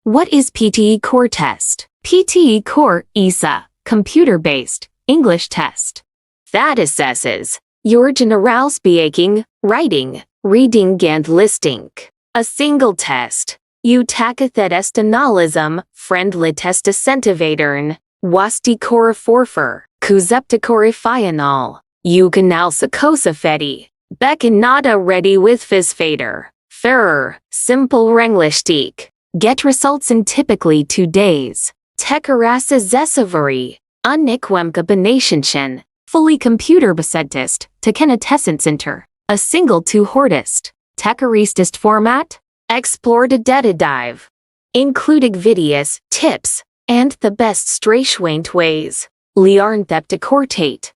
What is PTE Core Test? PTE Core is a computer-based English test that assesses your general speaking, writing, reading and listening. A single test. Utakathetestanalyzm, friendly testacentivatern, wasti korreforfer, kuzeptikorifianol, ukanalsakosafeti, bekanada ready with fisfader, ferrer, simple renglishtik. Get results in typically 2 days. Tekarasa zesavari, uniquemka benationshin, fully computer besedtist, tekenatessent center, a single 2 hortist, tekaristist format, explore the data dive, including videos, tips, and the best straight ways, liarnthepticortate.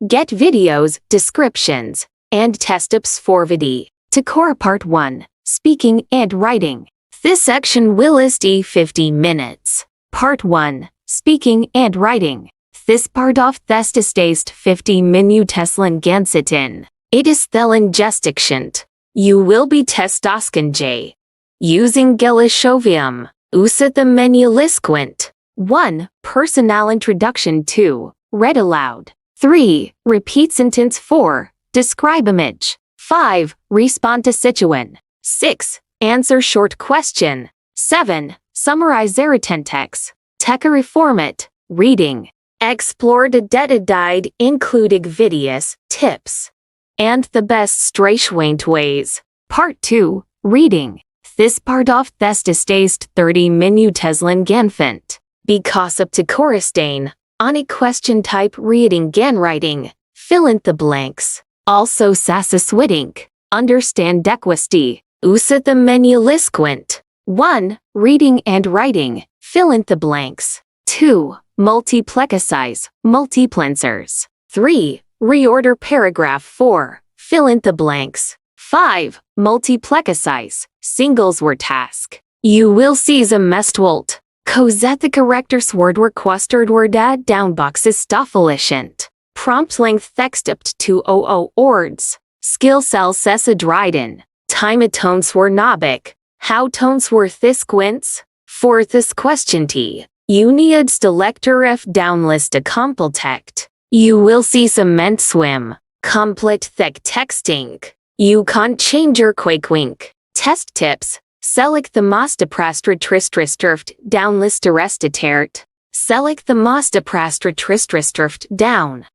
Get videos, descriptions, and test tips for video. To core part 1, speaking and writing. This section will last 50 minutes. Part 1, speaking and writing. This part of test stays 50 minuten gansitin. It is thelen gesticient. You will be testoskenj. Using gelishovium. Usa the menulisquent. 1. Personal introduction. 2. Read aloud. 3. Repeat sentence. 4. Describe image. 5. Respond to situation. 6. Answer short question. 7. Summarize text. Tekari format. Reading. Explore the data guide including videos, tips, and the best straight ways. Part 2. Reading. This part of test stays 30 minuten ganfint. Because up to correstain, on a question type reading gan writing, fill in the blanks. Also sasaswitting. Understand dequesti. Usa the menulisquent. 1. Reading and writing, fill in the blanks. 2. Multiplexicize, multiplensors. 3. Reorder paragraph. 4. Fill in the blanks. 5. Multiplexicize, singles word task. You will see the mestwolt. Cosette the correctors word requested word add down boxes stoffelicient. Prompt length text up to 200 words. Skill cell sesadriden. Time tones were nobic. How tones were this quints? For this question T. You need selector F downlist a completect. You will see some meant swim. Complete thick texting. You can't change your quake-wink. Test tips. Select the masterprastratristristert downlist arrestatert. Select the masterprastratristristert down.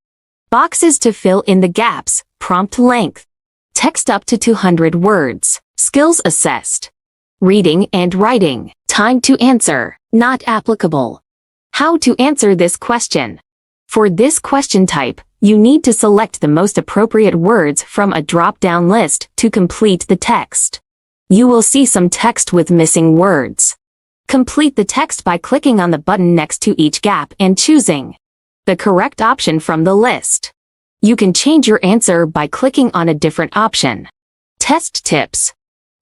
Boxes to fill in the gaps. Prompt length. Text up to 200 words. Skills assessed. Reading and writing. Time to answer. Not applicable. How to answer this question. For this question type, you need to select the most appropriate words from a drop-down list to complete the text. You will see some text with missing words. Complete the text by clicking on the button next to each gap and choosing the correct option from the list. You can change your answer by clicking on a different option. Test tips.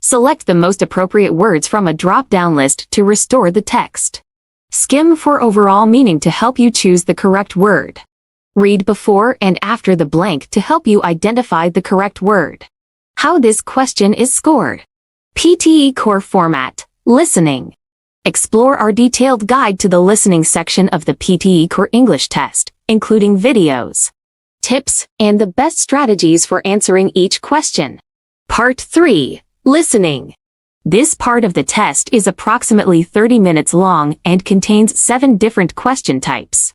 Select the most appropriate words from a drop-down list to restore the text. Skim for overall meaning to help you choose the correct word. Read before and after the blank to help you identify the correct word. How this question is scored. PTE Core format. Listening. Explore our detailed guide to the listening section of the PTE Core English test, including videos, tips, and the best strategies for answering each question. Part 3. Listening. This part of the test is approximately 30 minutes long and contains 7 different question types.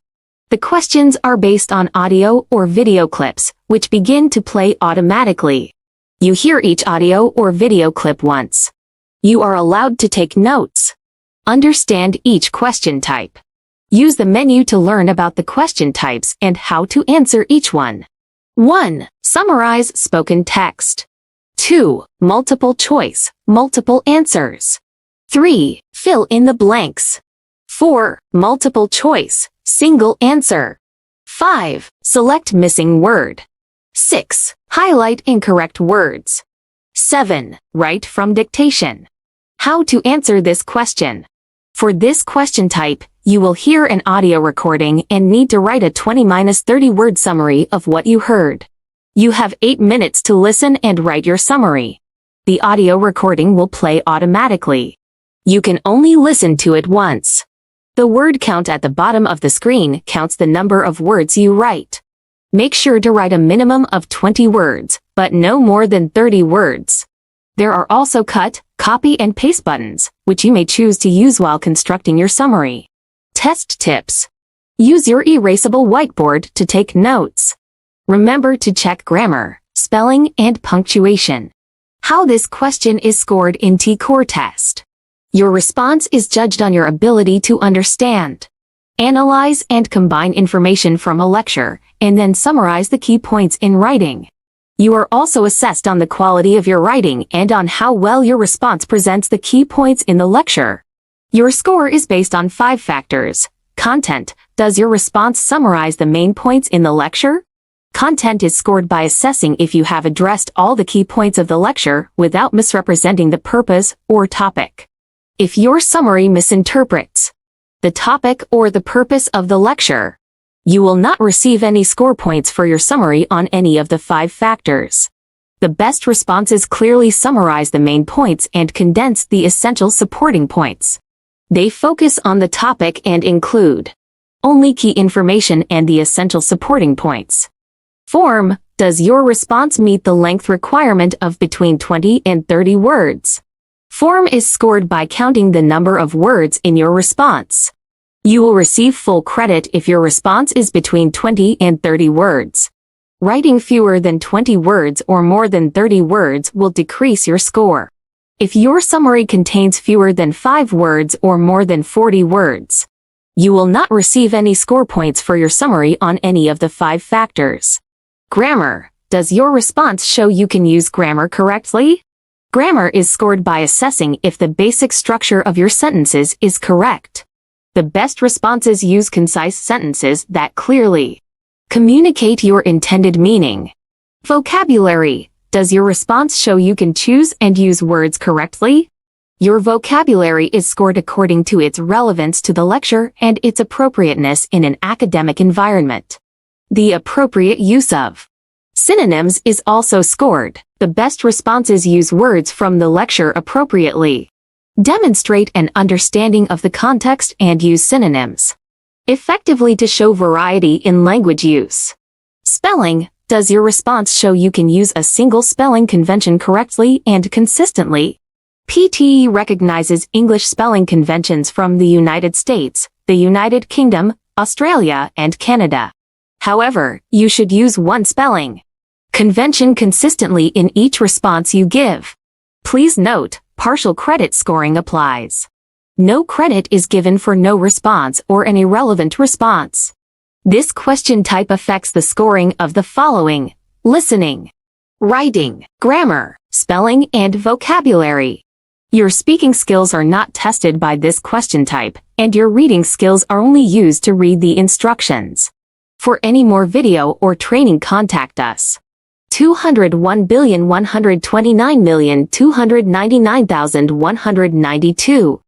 The questions are based on audio or video clips, which begin to play automatically. You hear each audio or video clip once. You are allowed to take notes. Understand each question type. Use the menu to learn about the question types and how to answer each one. 1. Summarize spoken text. 2. Multiple choice, multiple answers. 3. Fill in the blanks. 4. Multiple choice, single answer. 5. Select missing word. 6. Highlight incorrect words. 7. Write from dictation. How to answer this question. For this question type, you will hear an audio recording and need to write a 20-30 word summary of what you heard. You have 8 minutes to listen and write your summary. The audio recording will play automatically. You can only listen to it once. The word count at the bottom of the screen counts the number of words you write. Make sure to write a minimum of 20 words, but no more than 30 words. There are also cut, copy, and paste buttons, which you may choose to use while constructing your summary. Test tips. Use your erasable whiteboard to take notes. Remember to check grammar, spelling, and punctuation. How this question is scored in PTE Core test. Your response is judged on your ability to understand, analyze, and combine information from a lecture, and then summarize the key points in writing. You are also assessed on the quality of your writing and on how well your response presents the key points in the lecture. Your score is based on 5 factors. Content. Does your response summarize the main points in the lecture? Content is scored by assessing if you have addressed all the key points of the lecture without misrepresenting the purpose or topic. If your summary misinterprets the topic or the purpose of the lecture, you will not receive any score points for your summary on any of the 5 factors. The best responses clearly summarize the main points and condense the essential supporting points. They focus on the topic and include only key information and the essential supporting points. Form. Does your response meet the length requirement of between 20 and 30 words? Form is scored by counting the number of words in your response. You will receive full credit if your response is between 20 and 30 words. Writing fewer than 20 words or more than 30 words will decrease your score. If your summary contains fewer than 5 words or more than 40 words, you will not receive any score points for your summary on any of the 5 factors. Grammar. Does your response show you can use grammar correctly? Grammar is scored by assessing if the basic structure of your sentences is correct. The best responses use concise sentences that clearly communicate your intended meaning. Vocabulary. Does your response show you can choose and use words correctly? Your vocabulary is scored according to its relevance to the lecture and its appropriateness in an academic environment. The appropriate use of synonyms is also scored. The best responses use words from the lecture appropriately. Demonstrate an understanding of the context and use synonyms effectively to show variety in language use. Spelling. Does your response show you can use a single spelling convention correctly and consistently? PTE recognizes English spelling conventions from the United States, the United Kingdom, Australia, and Canada. However, you should use one spelling convention consistently in each response you give. Please note, partial credit scoring applies. No credit is given for no response or an irrelevant response. This question type affects the scoring of the following: listening, writing, grammar, spelling, and vocabulary. Your speaking skills are not tested by this question type, and your reading skills are only used to read the instructions. For any more video or training, contact us. 201,129,299,192